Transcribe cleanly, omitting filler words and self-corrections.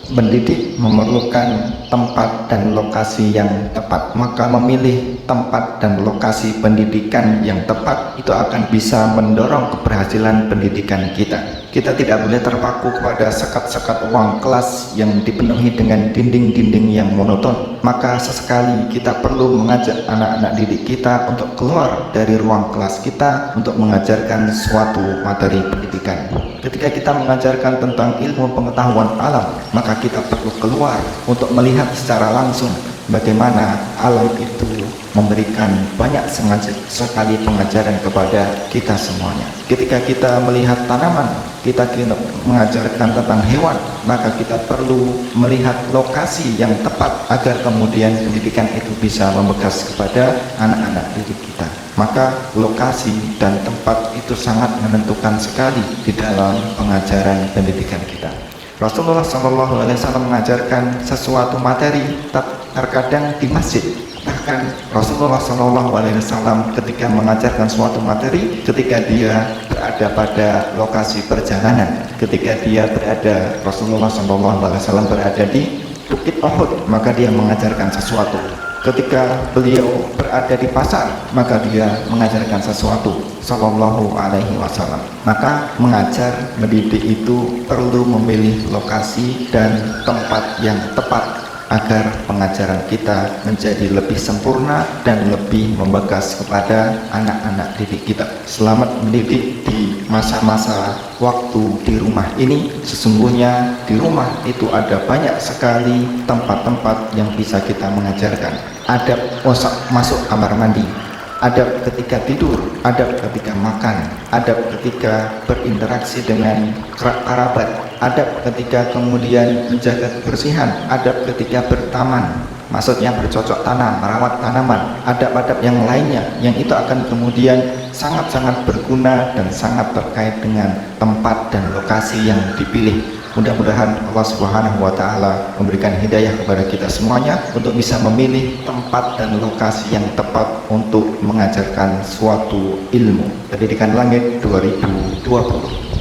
Mendidik memerlukan tempat dan lokasi yang tepat, maka memilih tempat dan lokasi pendidikan yang tepat itu akan bisa mendorong keberhasilan pendidikan kita. Kita tidak boleh terpaku kepada sekat-sekat ruang kelas yang dipenuhi dengan dinding-dinding yang monoton. Maka sesekali kita perlu mengajak anak-anak didik kita untuk keluar dari ruang kelas kita untuk mengajarkan suatu materi pendidikan. Ketika kita mengajarkan tentang ilmu pengetahuan alam, maka kita perlu keluar untuk melihat secara langsung bagaimana alam itu memberikan banyak sekali pengajaran kepada kita semuanya. Ketika kita melihat tanaman, kita mengajarkan tentang hewan, maka kita perlu melihat lokasi yang tepat agar kemudian pendidikan itu bisa membekas kepada anak-anak didik kita. Maka lokasi dan tempat itu sangat menentukan sekali di dalam pengajaran pendidikan kita. Rasulullah SAW mengajarkan sesuatu materi terkadang di masjid. Bahkan Rasulullah SAW ketika mengajarkan suatu materi, ketika dia berada pada lokasi perjalanan, ketika dia berada, Rasulullah SAW berada di Bukit Uhud, maka dia mengajarkan sesuatu. Ketika beliau berada di pasar, maka dia mengajarkan sesuatu, sallallahu alaihi wasallam. Maka mengajar, mendidik itu perlu memilih lokasi dan tempat yang tepat agar pengajaran kita menjadi lebih sempurna dan lebih membekas kepada anak-anak didik kita. Selamat mendidik di masa-masa waktu di rumah ini. Sesungguhnya di rumah itu ada banyak sekali tempat-tempat yang bisa kita mengajarkan. Adab masuk kamar mandi, adab ketika tidur, adab ketika makan, adab ketika berinteraksi dengan kerabat, adab ketika kemudian menjaga kebersihan, adab ketika bertaman, maksudnya bercocok tanam, merawat tanaman, adab-adab yang lainnya yang itu akan kemudian sangat-sangat berguna dan sangat terkait dengan tempat dan lokasi yang dipilih. Mudah-mudahan Allah Subhanahu wa Ta'ala memberikan hidayah kepada kita semuanya untuk bisa memilih tempat dan lokasi yang tepat untuk mengajarkan suatu ilmu. Pendidikan Langit 2020.